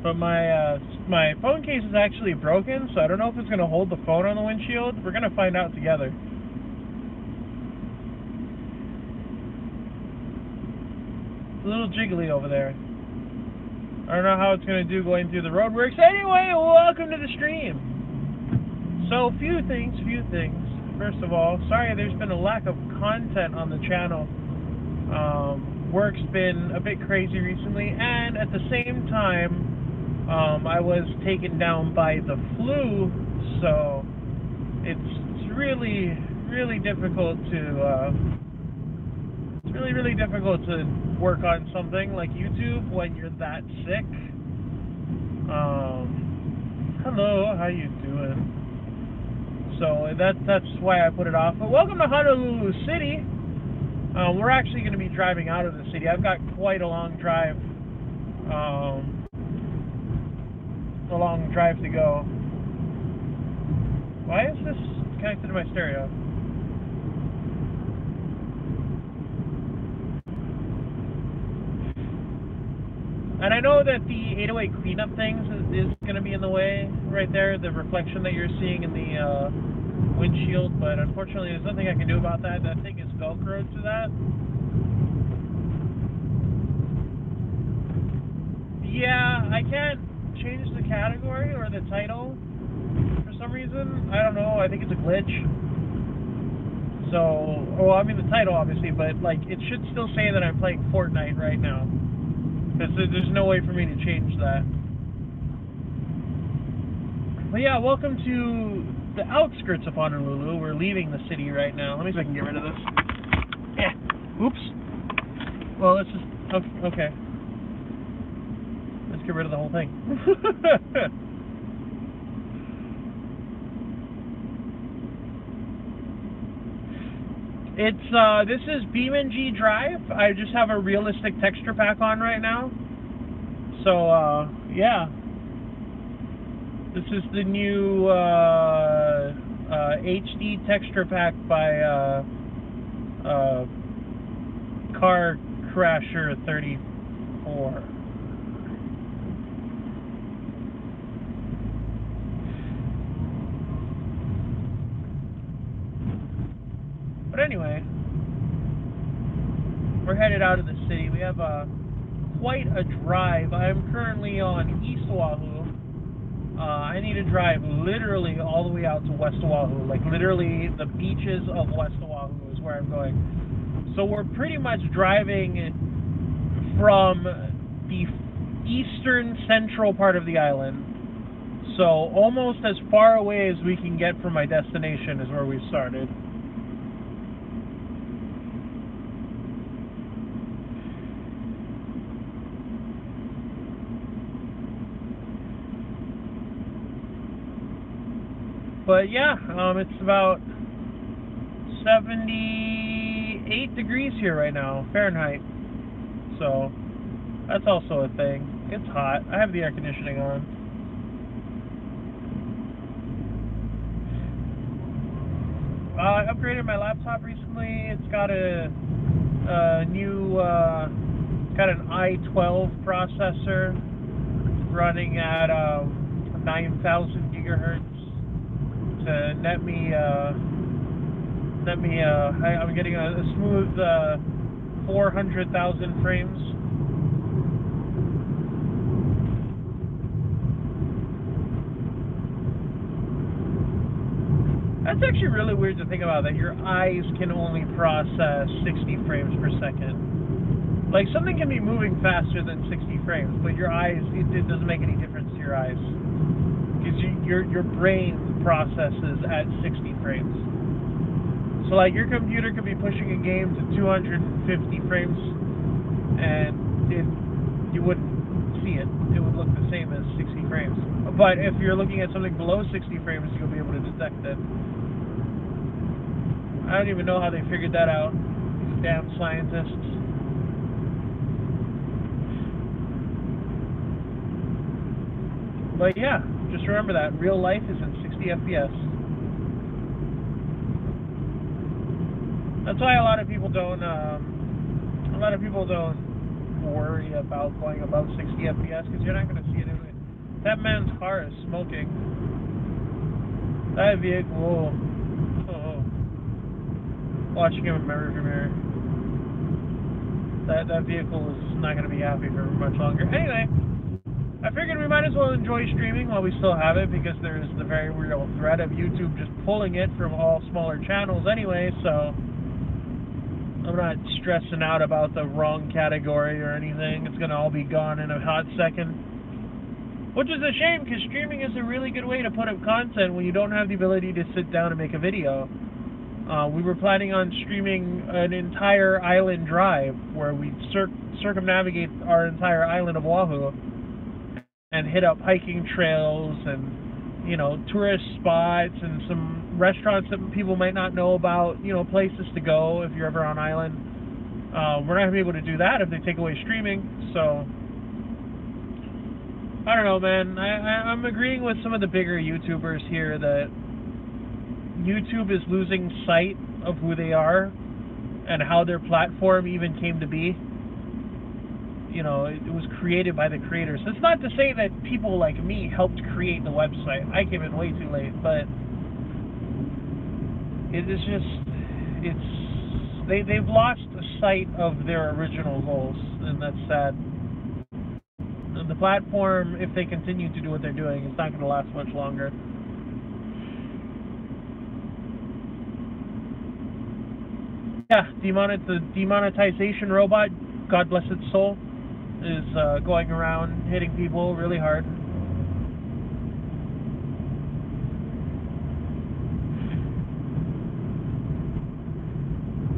But my phone case is actually broken, so I don't know if it's going to hold the phone on the windshield. We're going to find out together. It's a little jiggly over there. I don't know how it's going to do going through the roadworks. Anyway, welcome to the stream. So, few things. First of all, sorry there's been a lack of content on the channel. Work's been a bit crazy recently, and at the same time, I was taken down by the flu, so it's really difficult to really difficult to work on something like YouTube when you're that sick. Hello, how you doing? So that's why I put it off. But welcome to Honolulu City. We're actually going to be driving out of the city. I've got quite a long drive. To go. Why is this connected to my stereo? And I know that the 808 cleanup things is going to be in the way right there, the reflection that you're seeing in the windshield, but unfortunately there's nothing I can do about that. That thing is velcroed to that. Yeah, I can't change the category or the title for some reason. I don't know, I think it's a glitch. So, well, I mean the title obviously, but like it should still say that I'm playing Fortnite right now, because there's no way for me to change that. But yeah, welcome to the outskirts of Honolulu. We're leaving the city right now. Let me see if I can get rid of this. Yeah. Oops. Well, let's just, okay. Let's get rid of the whole thing. This is BeamNG Drive. I just have a realistic texture pack on right now. So, yeah. This is the new HD texture pack by Car Crasher 34. But anyway, we're headed out of the city. We have quite a drive. I'm currently on East Oahu. I need to drive literally all the way out to West Oahu. Like literally the beaches of West Oahu is where I'm going. So we're pretty much driving from the eastern central part of the island. So almost as far away as we can get from my destination is where we started. But yeah, it's about 78 degrees here right now, Fahrenheit. So that's also a thing. It's hot. I have the air conditioning on. I upgraded my laptop recently. It's got a new, it's got an i12 processor running at 9,000 gigahertz. To net me, I'm getting a smooth 400,000 frames. That's actually really weird to think about, that your eyes can only process 60 frames per second. Like, something can be moving faster than 60 frames, but your eyes, it doesn't make any difference to your eyes. Because your brain processes at 60 frames. So like your computer could be pushing a game to 250 frames and you wouldn't see it. It would look the same as 60 frames. But if you're looking at something below 60 frames, you'll be able to detect it. I don't even know how they figured that out. These damn scientists. But yeah, just remember that real life is in 60 FPS. That's why a lot of people don't worry about going above 60 FPS, because you're not going to see it anyway. That man's car is smoking. That vehicle. Oh. Watching him in my rearview mirror. That vehicle is not going to be happy for much longer. Anyway, I figured we might as well enjoy streaming while we still have it, because there is the very real threat of YouTube just pulling it from all smaller channels anyway, so I'm not stressing out about the wrong category or anything. It's going to all be gone in a hot second. Which is a shame, because streaming is a really good way to put up content when you don't have the ability to sit down and make a video. We were planning on streaming an entire island drive where we'd circumnavigate our entire island of Oahu and hit up hiking trails and, you know, tourist spots and some restaurants that people might not know about, you know, places to go if you're ever on island. We're not going to be able to do that if they take away streaming, so I don't know, man. I'm agreeing with some of the bigger YouTubers here that YouTube is losing sight of who they are and how their platform even came to be. You know, it was created by the creators. It's not to say that people like me helped create the website. I came in way too late, but it's just, they've lost sight of their original goals, and that's sad. And the platform, if they continue to do what they're doing, it's not going to last much longer. Yeah, the demonetization robot, God bless its soul, is going around hitting people really hard.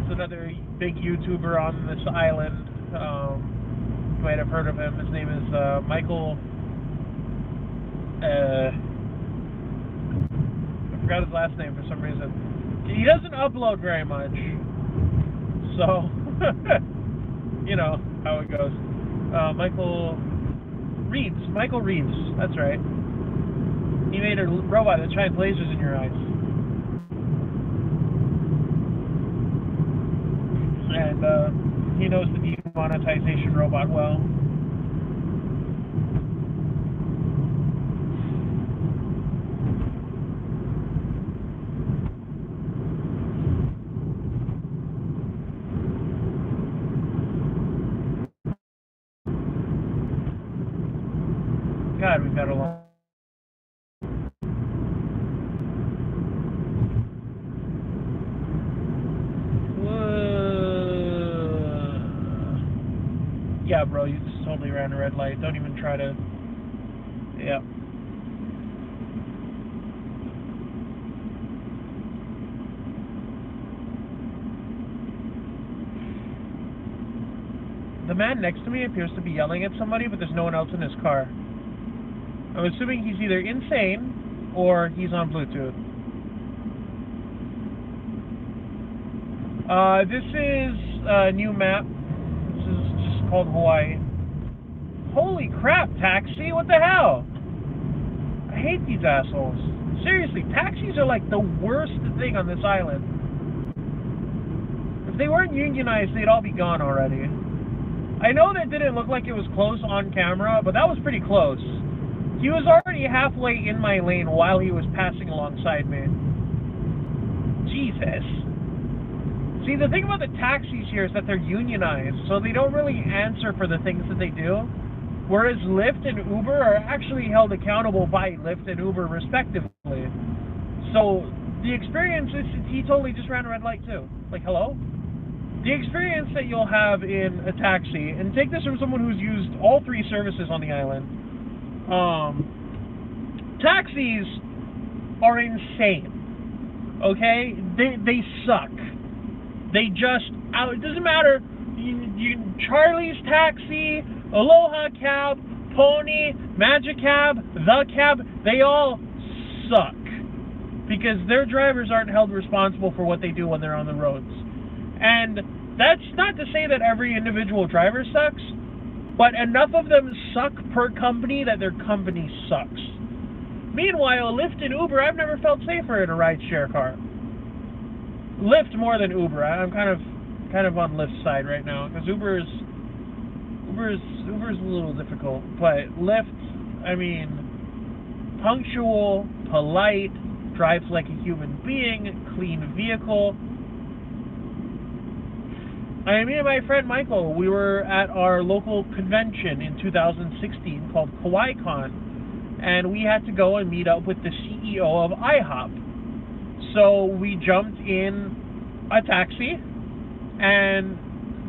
It's another big YouTuber on this island. You might have heard of him. His name is Michael. I forgot his last name for some reason. He doesn't upload very much. So, you know how it goes. Michael Reeves, that's right. He made a robot that shines lasers in your eyes. And he knows the demonetization robot well. God, we've got a lot. Yeah, bro, you just totally ran a red light. Don't even try to. Yeah. The man next to me appears to be yelling at somebody, but there's no one else in his car. I'm assuming he's either insane or he's on Bluetooth. This is a new map. This is just called Hawaii. Holy crap, taxi? What the hell? I hate these assholes. Seriously, taxis are like the worst thing on this island. If they weren't unionized, they'd all be gone already. I know that didn't look like it was close on camera, but that was pretty close. He was already halfway in my lane while he was passing alongside me. Jesus. See, the thing about the taxis here is that they're unionized, so they don't really answer for the things that they do. Whereas Lyft and Uber are actually held accountable by Lyft and Uber respectively. So the experience is, he totally just ran a red light too. Like, hello? The experience that you'll have in a taxi, and take this from someone who's used all three services on the island, taxis are insane. Okay? They suck. They just, it doesn't matter, Charlie's Taxi, Aloha Cab, Pony, Magic Cab, The Cab, they all suck. Because their drivers aren't held responsible for what they do when they're on the roads. And that's not to say that every individual driver sucks, but enough of them suck per company that their company sucks. Meanwhile, Lyft and Uber, I've never felt safer in a rideshare car. Lyft more than Uber. I'm kind of on Lyft's side right now, because Uber's a little difficult. But Lyft, I mean, punctual, polite, drives like a human being, clean vehicle. Me and my friend Michael, we were at our local convention in 2016 called KawaiiCon, and we had to go and meet up with the CEO of IHOP. So we jumped in a taxi and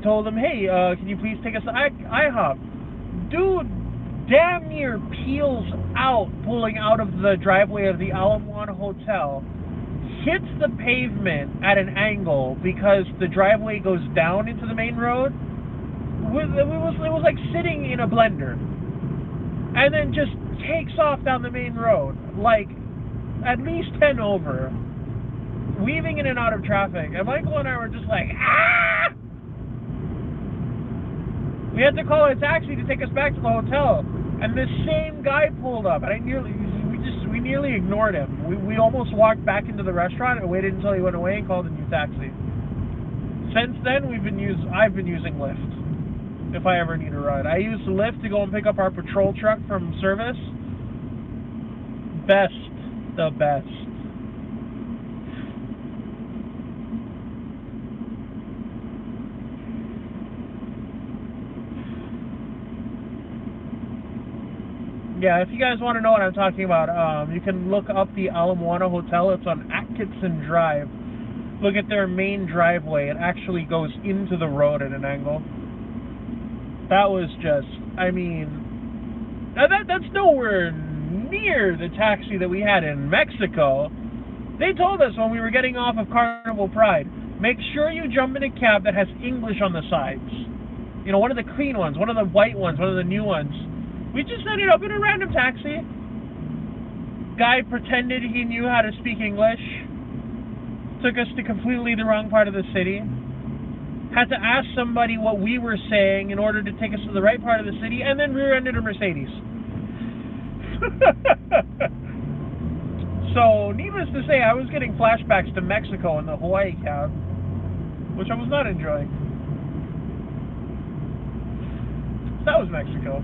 told him, hey, can you please take us to IHOP? Dude damn near peels out, pulling out of the driveway of the Alamoana Hotel, hits the pavement at an angle because the driveway goes down into the main road. It was like sitting in a blender, and then just takes off down the main road, like at least 10 over, weaving in and out of traffic. And Michael and I were just like, ah! We had to call a taxi to take us back to the hotel, and this same guy pulled up, and we nearly ignored him. We almost walked back into the restaurant and waited until he went away and called a new taxi. Since then, I've been using Lyft if I ever need a ride. I use Lyft to go and pick up our patrol truck from service. The best. Yeah, if you guys want to know what I'm talking about, you can look up the Alamoana Hotel. It's on Atkinson Drive. Look at their main driveway. It actually goes into the road at an angle. That was just, I mean, that's nowhere near the taxi that we had in Mexico. They told us when we were getting off of Carnival Pride, make sure you jump in a cab that has English on the sides. You know, one of the clean ones, one of the white ones, one of the new ones. We just ended up in a random taxi. Guy pretended he knew how to speak English. Took us to completely the wrong part of the city. Had to ask somebody what we were saying in order to take us to the right part of the city, and then rear-ended a Mercedes. So, needless to say, I was getting flashbacks to Mexico in the Hawaii cab, which I was not enjoying. That was Mexico.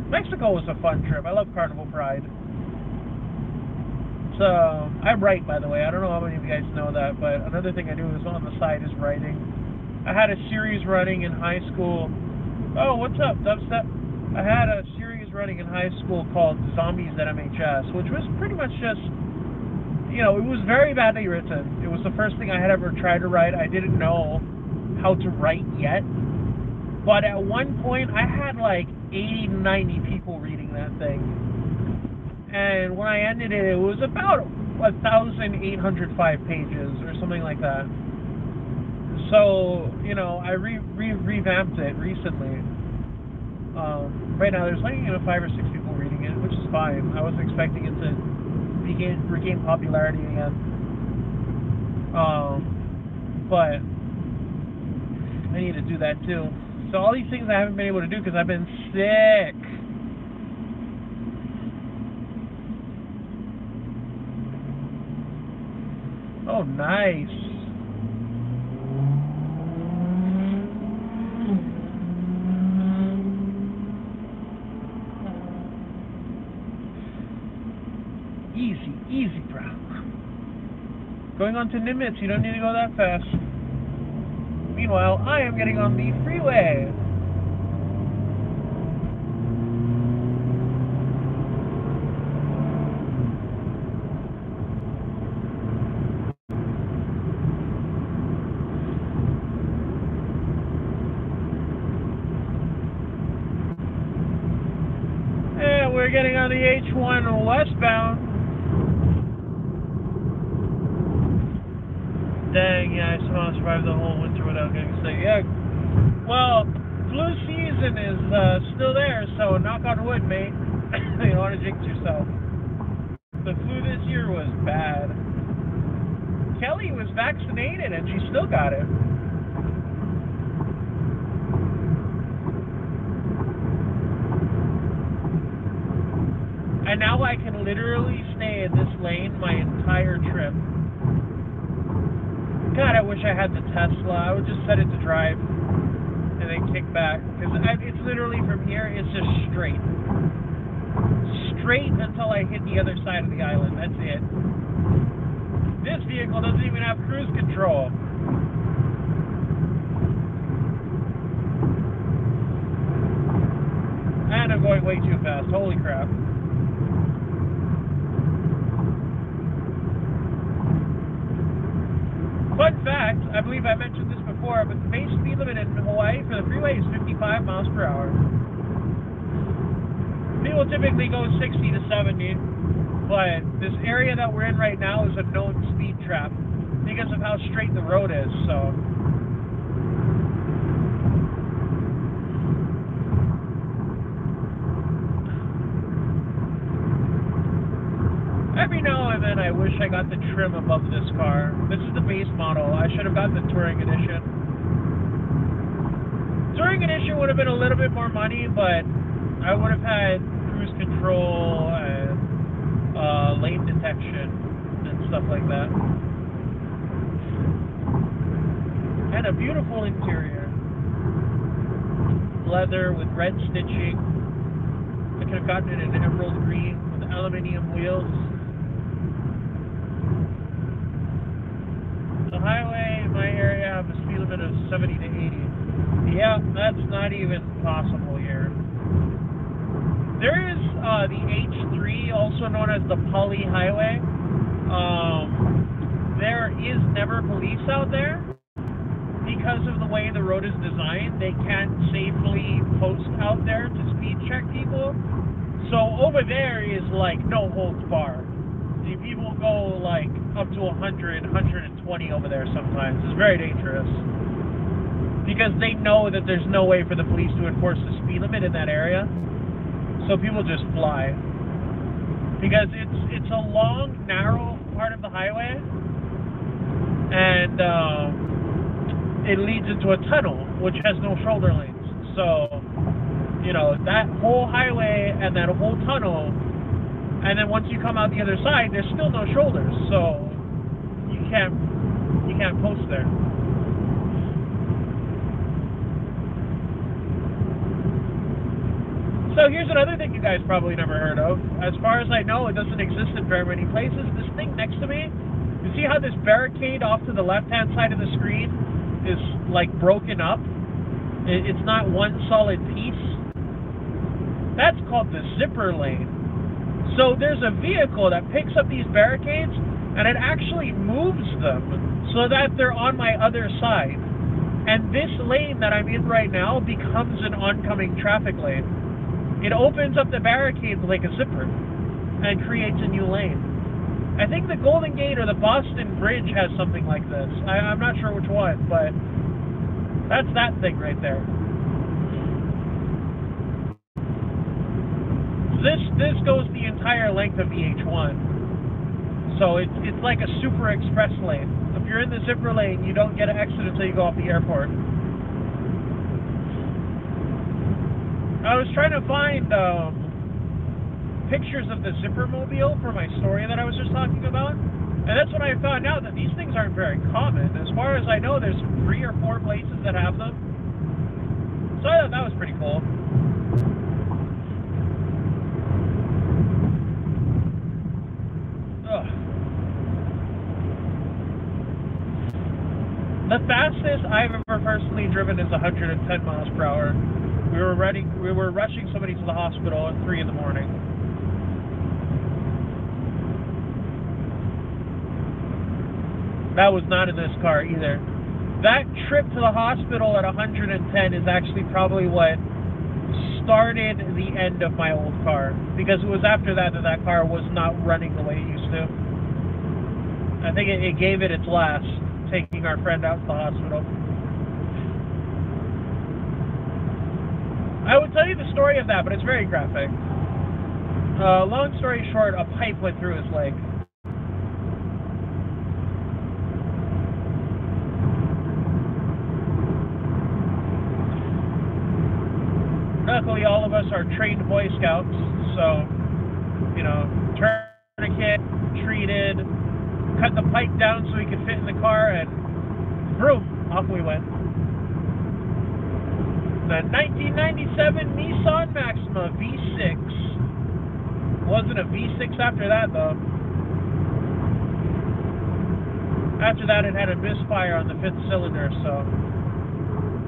Mexico was a fun trip. I love Carnival Pride. So, I write, by the way. I don't know how many of you guys know that, but another thing I do is on the side is writing. I had a series running in high school. Oh, what's up, Dubstep? I had a series running in high school called Zombies at MHS, which was pretty much just, you know, it was very badly written. It was the first thing I had ever tried to write. I didn't know how to write yet. But at one point, I had like 80, 90 people reading that thing. And when I ended it, it was about 1,805 pages or something like that. So, you know, I revamped it recently. Right now, there's like 5 or 6 people reading it, which is fine. I wasn't expecting it to regain popularity again. But I need to do that too. So all these things I haven't been able to do because I've been sick. Oh, nice. Easy, bro. Going on to Nimitz, you don't need to go that fast. Meanwhile, I am getting on the freeway. And we're getting on the H1 westbound. Dang, yeah, I somehow survived the whole winter without getting sick. Yeah, well, flu season is still there, so knock on wood, mate. You don't want to jinx yourself. The flu this year was bad. Kelly was vaccinated, and she still got it. And now I can literally stay in this lane my entire trip. God, I wish I had the Tesla. I would just set it to drive and then kick back. Because it's literally from here, it's just straight. straight until I hit the other side of the island. That's it. This vehicle doesn't even have cruise control. And I'm going way too fast. Holy crap. Fun fact, I believe I mentioned this before, but the base speed limit in Hawaii for the freeway is 55 miles per hour. People typically go 60 to 70, but this area that we're in right now is a known speed trap because of how straight the road is, so... Every now and then I wish I got the trim above this car. This is the base model. I should have gotten the Touring Edition. Touring Edition would have been a little bit more money, but I would have had cruise control and lane detection and stuff like that. And a beautiful interior. Leather with red stitching. I could have gotten it in emerald green with aluminum wheels. The highway in my area have a speed limit of 70 to 80. Yeah, that's not even possible here. There is the H3, also known as the Poly Highway. There is never police out there because of the way the road is designed. They can't safely post out there to speed check people. So over there is like no holds barred. People go like up to 100, 120 over there sometimes. It's very dangerous because they know that there's no way for the police to enforce the speed limit in that area. So people just fly because it's a long, narrow part of the highway, and it leads into a tunnel which has no shoulder lanes. So you know that whole highway and that whole tunnel. And then once you come out the other side, there's still no shoulders, so you can't post there. So here's another thing you guys probably never heard of. As far as I know, it doesn't exist in very many places. This thing next to me, you see how this barricade off to the left-hand side of the screen is like broken up? It's not one solid piece. That's called the zipper lane. So there's a vehicle that picks up these barricades and it actually moves them so that they're on my other side. And this lane that I'm in right now becomes an oncoming traffic lane. It opens up the barricades like a zipper and creates a new lane. I think the Golden Gate or the Boston Bridge has something like this. I'm not sure which one, but that's that thing right there. This goes the entire length of the H1. So it's like a super express lane. If you're in the zipper lane, you don't get an exit until you go off the airport. I was trying to find pictures of the zipper mobile for my story that I was just talking about. And that's when I found out that these things aren't very common. As far as I know, there's 3 or 4 places that have them. So I thought that was pretty cool. The fastest I've ever personally driven is 110 miles per hour. We were rushing somebody to the hospital at 3 in the morning. That was not in this car either. That trip to the hospital at 110 is actually probably what started the end of my old car, because it was after that that car was not running the way it used to. I think it gave it its last, taking our friend out to the hospital. I would tell you the story of that, but it's very graphic. Long story short, a pipe went through his leg. Luckily, all of us are trained Boy Scouts, so, you know, tourniquet, treated, cut the pipe down so he could fit in the car, and boom, off we went. The 1997 Nissan Maxima V6. wasn't a V6 after that, though. After that, it had a misfire on the 5th cylinder, so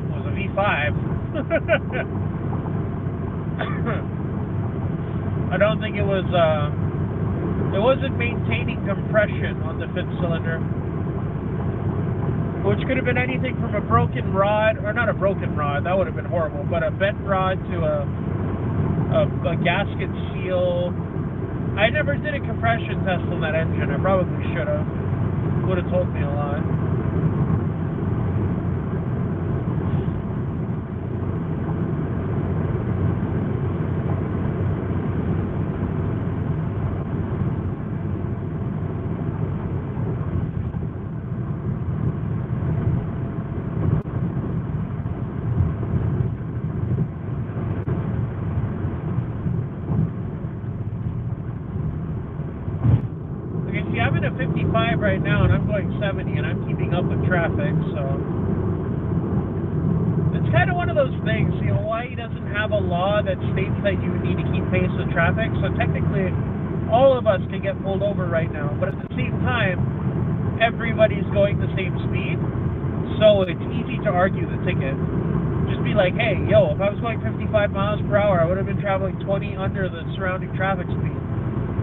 it was a V5. I don't think it wasn't maintaining compression on the 5th cylinder, which could have been anything from a broken rod, or not a broken rod, that would have been horrible, but a bent rod to a gasket seal. I never did a compression test on that engine. I probably should have. Would have told me a lot. See, I'm in a 55 right now, and I'm going 70, and I'm keeping up with traffic, so it's kind of one of those things. You know, Hawaii doesn't have a law that states that you need to keep pace with traffic, so technically all of us can get pulled over right now, but at the same time, everybody's going the same speed, so it's easy to argue the ticket. Just be like, hey, yo, if I was going 55 miles per hour, I would have been traveling 20 under the surrounding traffic speed.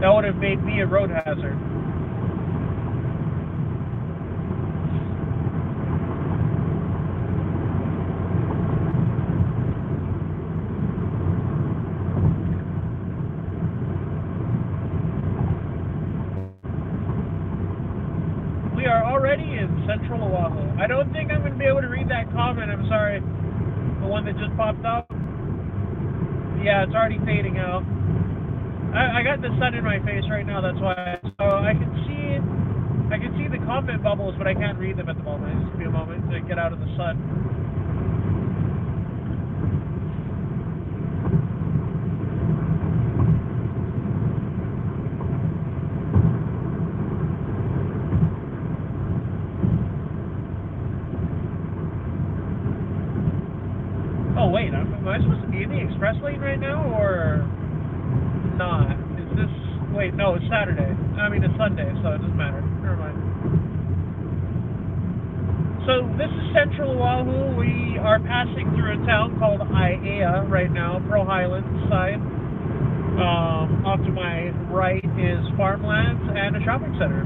That would have made me a road hazard. We are already in central Oahu. I don't think I'm going to be able to read that comment. I'm sorry. The one that just popped up. Yeah, it's already fading out. I got the sun in my face right now, that's why. So I can see the comment bubbles, but I can't read them at the moment. Just give me a moment to get out of the sun. Oh wait, am I supposed to be in the express lane right now, or not? Is this... Wait, no, it's Saturday. I mean, it's Sunday, so it doesn't matter. Never mind. So, this is central Oahu. We are passing through a town called Aiea right now, Pearl Highlands side. Off to my right is farmlands and a shopping center.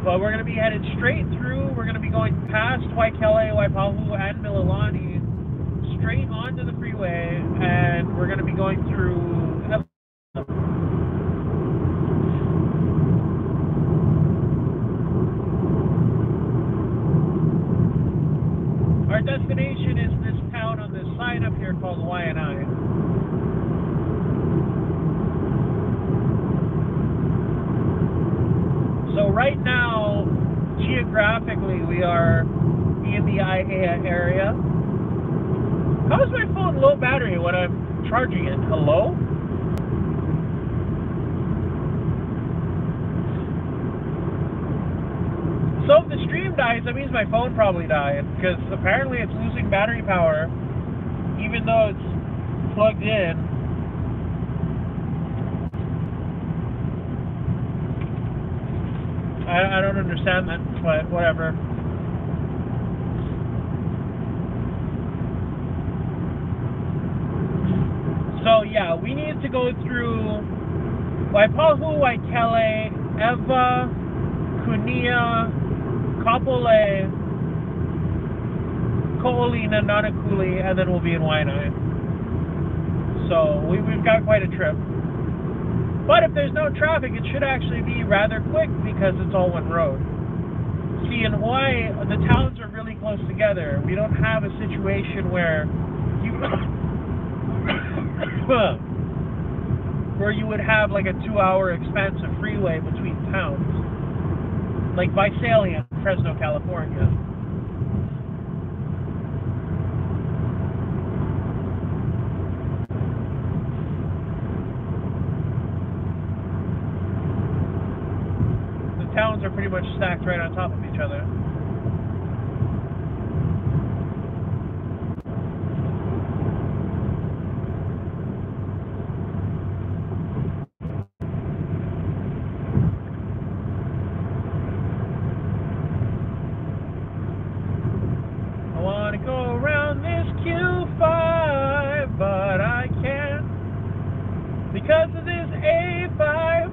But we're going to be headed straight through. We're going to be going past Waikele, Waipahu, and Mililani, straight onto the freeway, and we're going to be going through... Our destination is this town on this sign up here called Waianae. So right now, geographically, we are in the Aiea area. How is my phone low battery when I'm charging it? Hello? So if the stream dies, that means my phone probably died, because apparently it's losing battery power, even though it's plugged in. I don't understand that, but whatever. So yeah, we need to go through Waipahu, Waikele, Ewa, Kunia, Kapolei, Ko'olina, Nanakuli, and then we'll be in Waianae. So we've got quite a trip. But if there's no traffic, it should actually be rather quick because it's all one road. See, in Hawaii, the towns are really close together. We don't have a situation where you would have like a 2-hour expansive freeway between towns, like Visalia, Fresno, California. The towns are pretty much stacked right on top of each other. because of this A5.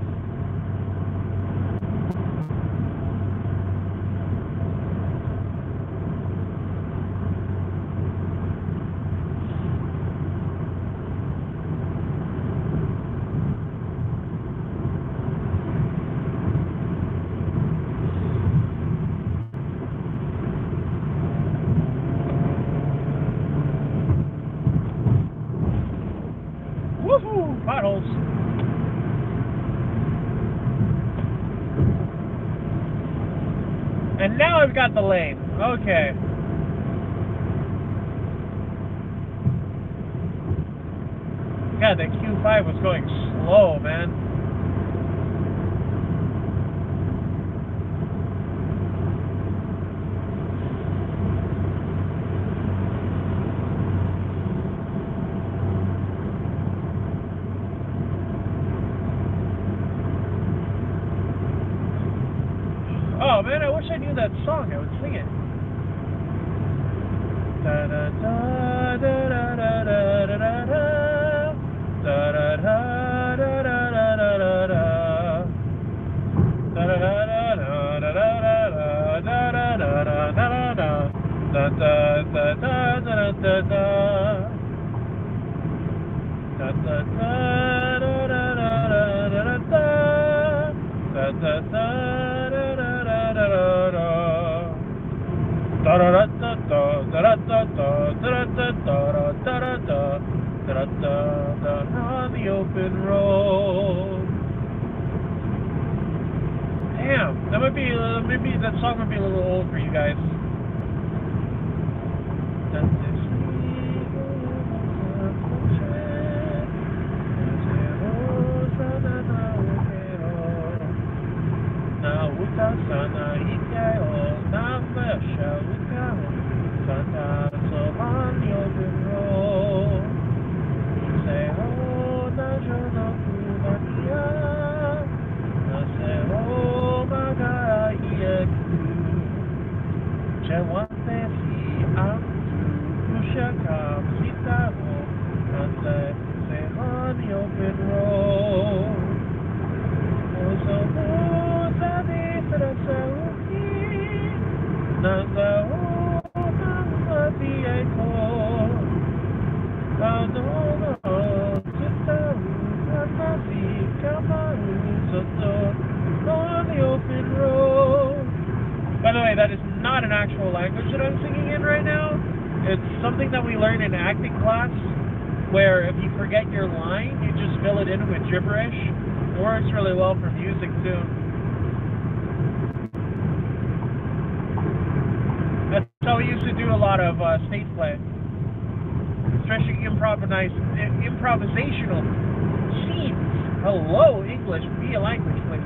Woohoo! Potholes. And now I've got the lane. Okay. God, that Q5 was going slow, man. Oh man, I wish I knew that song. I would sing it. Da da da da da da da da da da da da da da da on the open road. Damn, that might be maybe that song might be a little old for you guys. On the open road. Say, oh, on the open road. On the open road. By the way, that is not an actual language that I'm singing in right now. It's something that we learn in acting class, where if you forget your line, you just fill it in with gibberish. It works really well for music too. That's how we used to do a lot of stage play, especially improvisational scenes. Hello, English, be a language, please.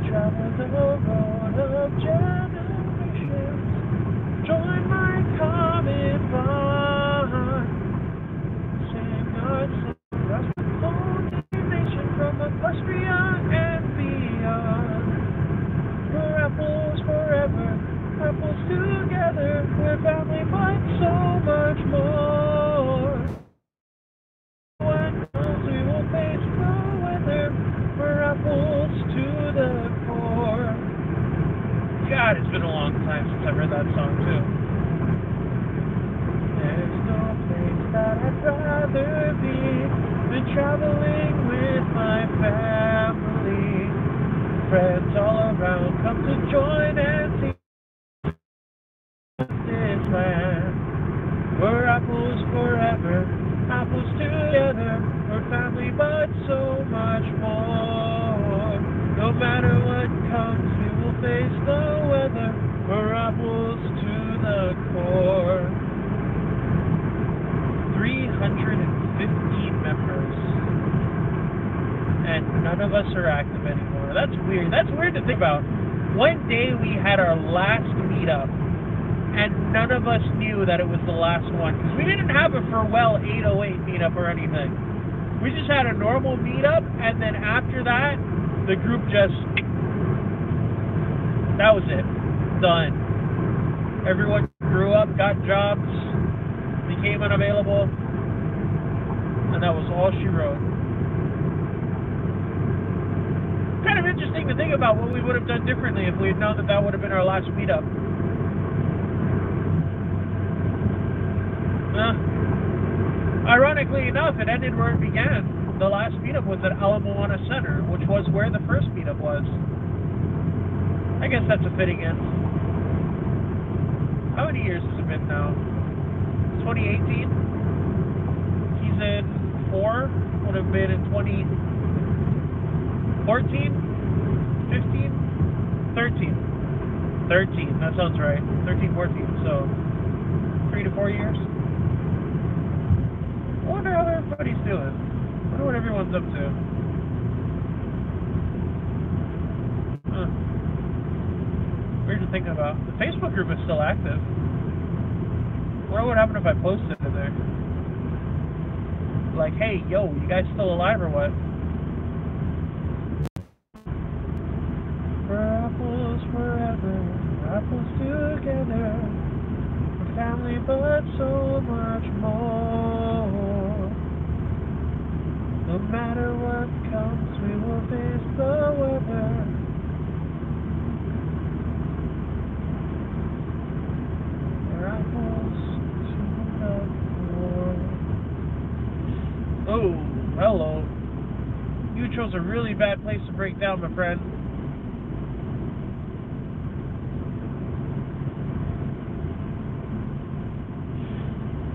Travel the road of generations, join my common bond, sing our song across the whole nation from Austria and beyond. We're apples forever, apples together, we're family but so much more. When comes we will face the weather, we're apples to the core. God, it's been a long time since I've heard that song too. There's no place that I'd rather be than traveling with my family. Friends all around come to join and sing this land. We're apples forever, apples together, we're family but so much more. No matter what comes, we will face the weather, we're apples to the core. 315 members, and none of us are active anymore. That's weird. That's weird to think about. One day we had our last meetup, and none of us knew that it was the last one, because we didn't have a Farewell 808 meetup or anything. We just had a normal meetup, and then after that, the group just, that was it. Done. Everyone grew up, got jobs, became unavailable, and that was all she wrote. Kind of interesting to think about what we would have done differently if we had known that that would have been our last meetup. Ironically enough, it ended where it began. The last meetup was at Ala Moana Center, which was where the first meetup was. I guess that's a fitting end. How many years has it been now? 2018? Season 4 would have been in 2014? 15? 13. 13, that sounds right. 13, 14, so 3 to 4 years. I wonder how everybody's doing. I wonder what everyone's up to. Weird to think about. The Facebook group is still active. I wonder what happened if I posted in there. Like, hey, yo, you guys still alive or what? We're apples forever, apples together. We're family, but so much more. No matter what comes, we will face the weather. Oh, hello. You chose a really bad place to break down, my friend.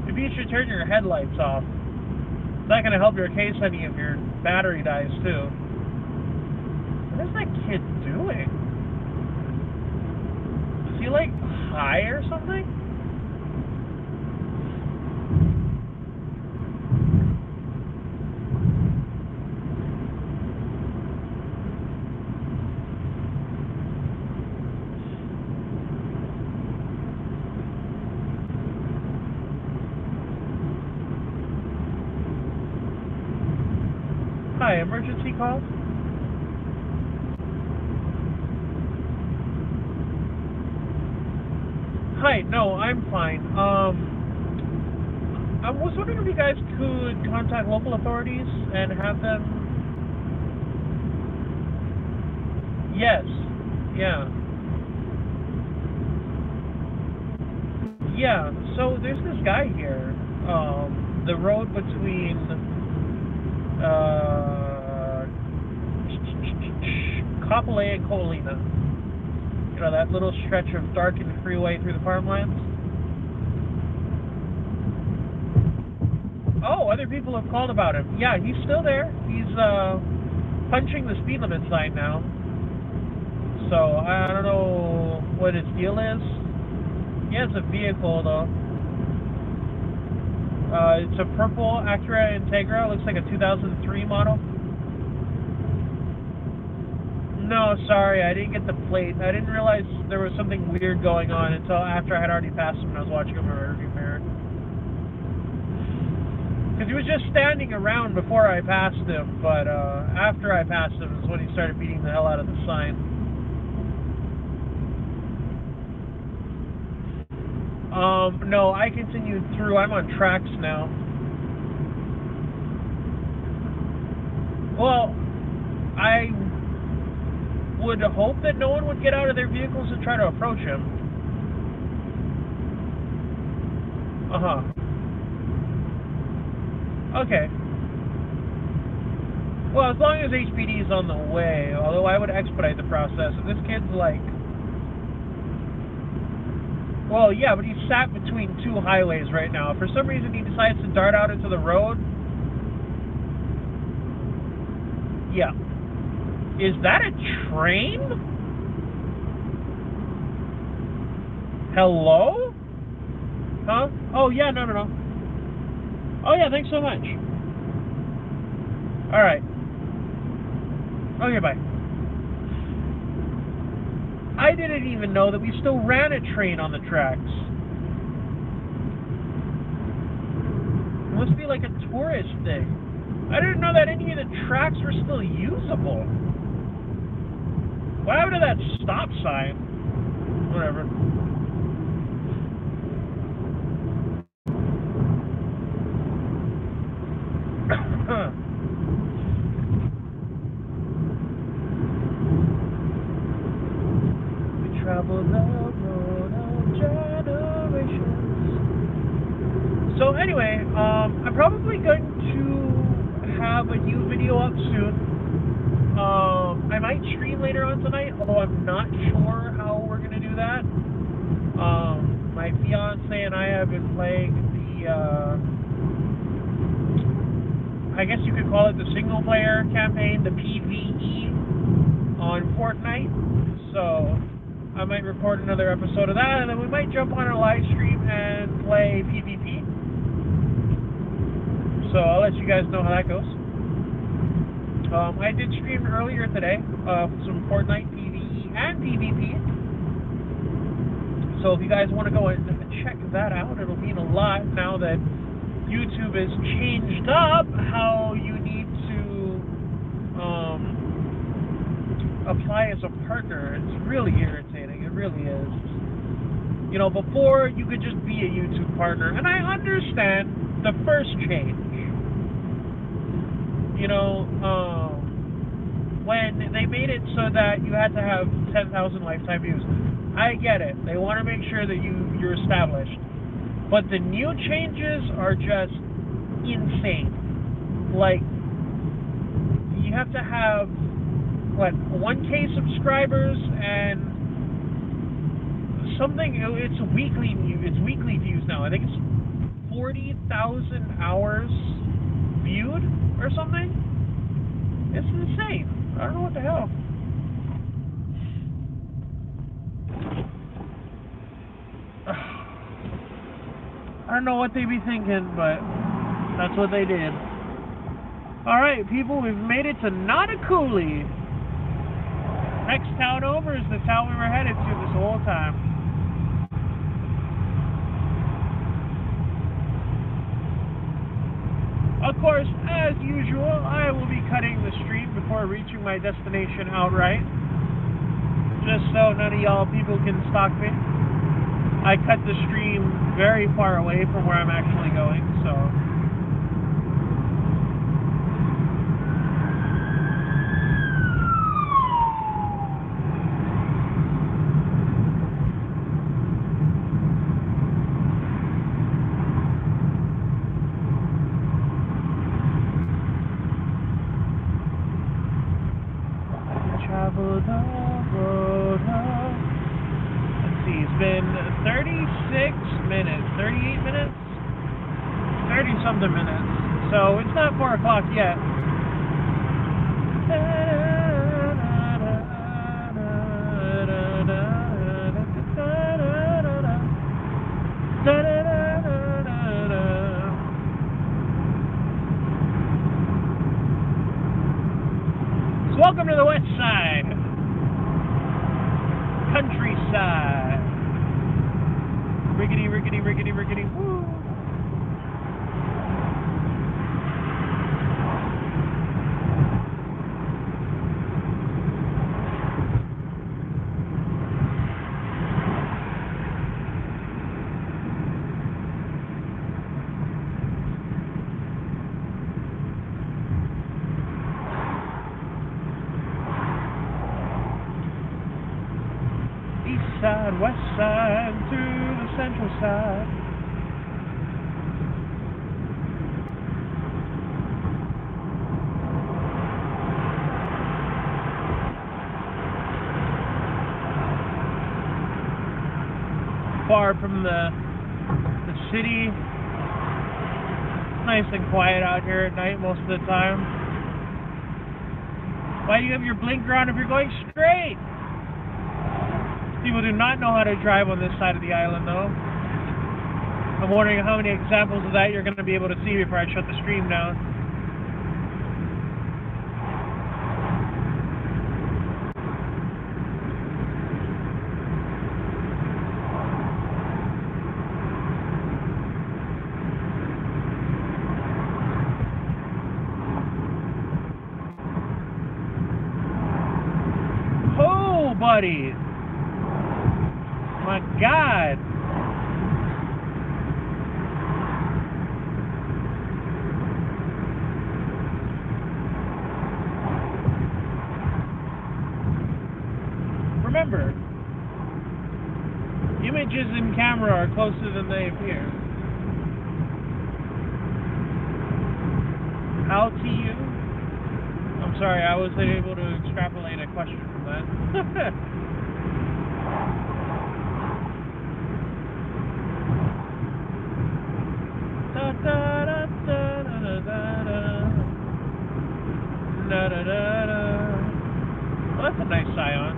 Maybe you should turn your headlights off. It's not going to help your case any if your battery dies, too. What is that kid doing? Is he, like, high or something? Hi, emergency call? Hi, no, I'm fine. I was wondering if you guys could contact local authorities and have them... Yes, yeah. Yeah, so there's this guy here. The road between... Kapolei and Kolina. You know, that little stretch of darkened freeway through the farmlands? Oh, other people have called about him. Yeah, he's still there. He's punching the speed limit sign now. So, I don't know what his deal is. He has a vehicle, though. It's a purple Acura Integra. Looks like a 2003 model. No, sorry, I didn't get the plate. I didn't realize there was something weird going on until after I had already passed him and I was watching him in my rearview mirror. Because he was just standing around before I passed him, but after I passed him is when he started beating the hell out of the sign. No, I continued through. I'm on tracks now. Well, I would hope that no one would get out of their vehicles and try to approach him. Uh-huh. Okay. Well, as long as HPD is on the way, although I would expedite the process. If this kid's like... Well, yeah, but he's sat between two highways right now. If for some reason he decides to dart out into the road... Yeah. Is that a train? Hello? Huh? Oh, yeah, no. Oh, yeah, thanks so much. Alright. Okay, bye. I didn't even know that we still ran a train on the tracks. It must be like a tourist thing. I didn't know that any of the tracks were still usable. What happened to that stop sign? Whatever. So anyway, I'm probably going to have a new video up soon. I might stream later on tonight, although I'm not sure how we're going to do that. My fiance and I have been playing the, I guess you could call it the single player campaign, the PvE on Fortnite. So I might record another episode of that, and then we might jump on a live stream and play PvP. So I'll let you guys know how that goes. I did stream earlier today some Fortnite PvE and PvP. So if you guys want to go and check that out, it'll mean a lot now that YouTube has changed up how you need to apply as a partner. It's really irritating. It really is. You know, before you could just be a YouTube partner, and I understand the first change. You know, when they made it so that you had to have 10,000 lifetime views. I get it. They want to make sure that you're established. But the new changes are just insane. Like, you have to have, what, 1K subscribers and something, it's weekly views now. I think it's 40,000 hours viewed or something. It's insane. I don't know what the hell. I don't know what they be thinking, but that's what they did. Alright, people, we've made it to Nanakuli. Next town over is the town we were headed to this whole time. Of course, as usual, I will be cutting the street before reaching my destination outright. Just so none of y'all people can stalk me. I cut the stream very far away from where I'm actually going, so... Travel the road up. Let's see, it's been 36 minutes, 38 minutes? 30-something minutes. So it's not 4 o'clock yet. So welcome to the west side. Countryside. Riggedy, riggedy, riggedy, riggedy, woo. East side, west side, to the central side. Far from the city. Nice and quiet out here at night most of the time. Why do you have your blinker on if you're going straight? People do not know how to drive on this side of the island, though. I'm wondering how many examples of that you're going to be able to see before I shut the stream down. Oh, buddy! My God! Remember, images in camera are closer than they appear. How to you? I'm sorry, I wasn't able to extrapolate a question from that. Da, da, da, da, da, da, da. Da, da, da, da. Well, that's a nice Scion.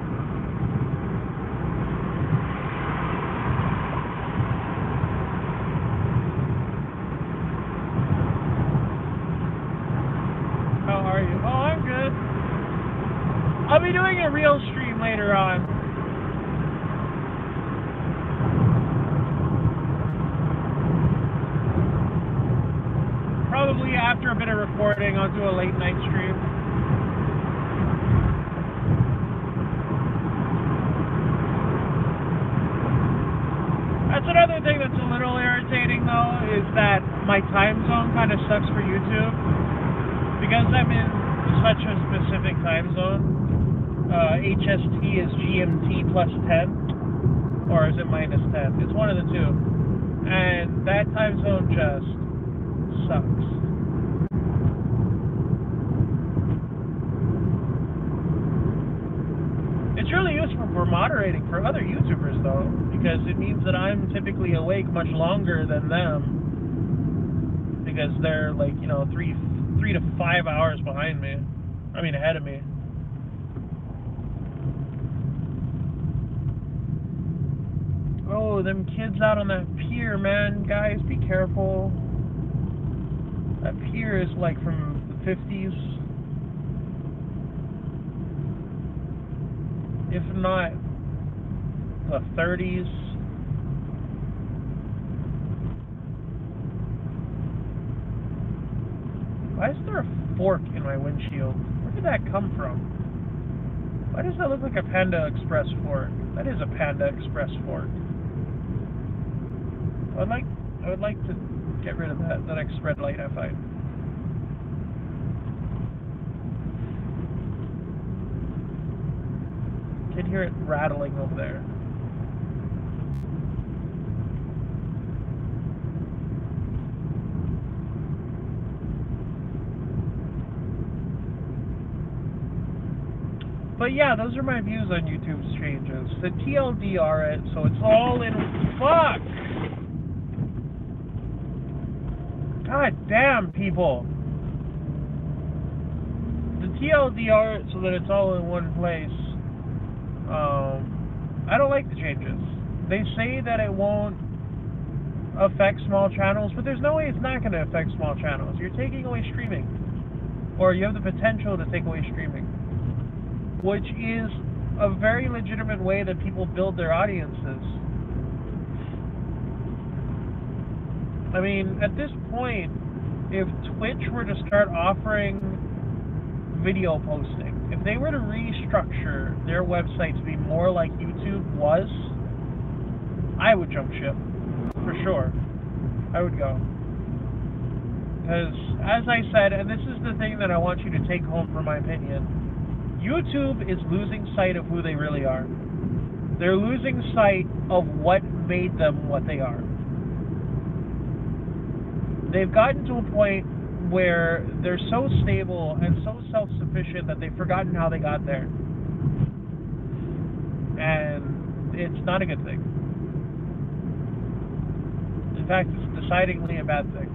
How are you? Oh, I'm good. I'll be doing a real stream later on. Probably after a bit of recording, I'll do a late night stream. That's another thing that's a little irritating though, is that my time zone kind of sucks for YouTube. Because I'm in such a specific time zone. HST is GMT plus 10, or is it minus 10? It's one of the two. And that time zone just sucks. It's really useful for moderating for other YouTubers though, because it means that I'm typically awake much longer than them, because they're like, you know, 3 to 5 hours behind me. I mean, ahead of me. Oh, them kids out on that pier, man. Guys, be careful. That pier is like from the 50s. If not the 30s. Why is there a fork in my windshield? Where did that come from? Why does that look like a Panda Express fork? That is a Panda Express fork. I would like to get rid of that the next red light I find. I can hear it rattling over there. But yeah, those are my views on YouTube's changes. The TLDR it, so it's all in. Fuck! God damn, people. The TLDR it so that it's all in one place. I don't like the changes. They say that it won't affect small channels, but there's no way it's not going to affect small channels. You're taking away streaming. Or you have the potential to take away streaming. Which is a very legitimate way that people build their audiences. I mean, at this point, if Twitch were to start offering video posting, if they were to restructure their website to be more like YouTube was, I would jump ship, for sure. I would go. Because, as I said, and this is the thing that I want you to take home from my opinion, YouTube is losing sight of who they really are. They're losing sight of what made them what they are. They've gotten to a point where they're so stable and so self-sufficient that they've forgotten how they got there. And it's not a good thing. In fact, it's decidedly a bad thing.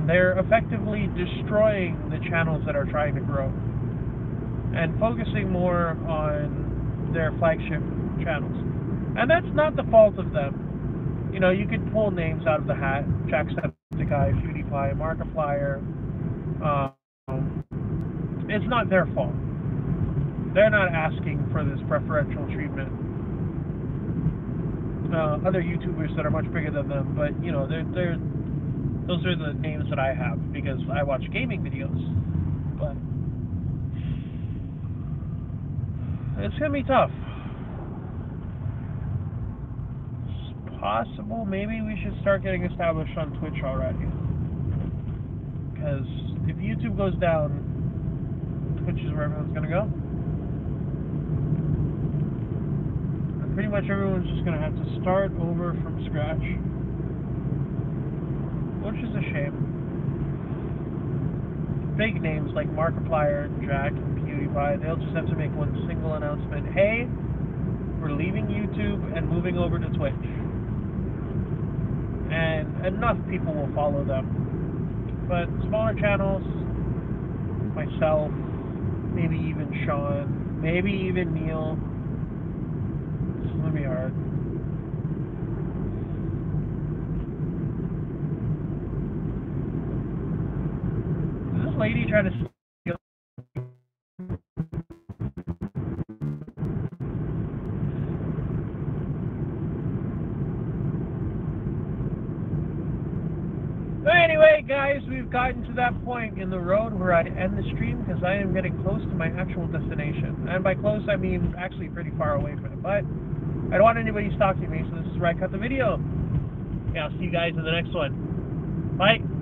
They're effectively destroying the channels that are trying to grow and focusing more on their flagship channels. And that's not the fault of them. You know, you could pull names out of the hat: Jacksepticeye, PewDiePie, Markiplier. It's not their fault. They're not asking for this preferential treatment. Other YouTubers that are much bigger than them, but you know, those are the names that I have because I watch gaming videos. But it's gonna be tough. Possible, maybe we should start getting established on Twitch already. Because if YouTube goes down, Twitch is where everyone's gonna go. And pretty much everyone's just gonna have to start over from scratch. which is a shame. Big names like Markiplier, Jack, and PewDiePie, they'll just have to make one single announcement. Hey, we're leaving YouTube and moving over to Twitch. And enough people will follow them. But smaller channels, myself, maybe even Sean, maybe even Neil, it's going to be hard. Is this lady trying to steal? Anyway, guys, we've gotten to that point in the road where I end the stream because I am getting close to my actual destination. And by close, I mean actually pretty far away from it. But I don't want anybody stalking me, so this is where I cut the video. Yeah, I'll see you guys in the next one. Bye.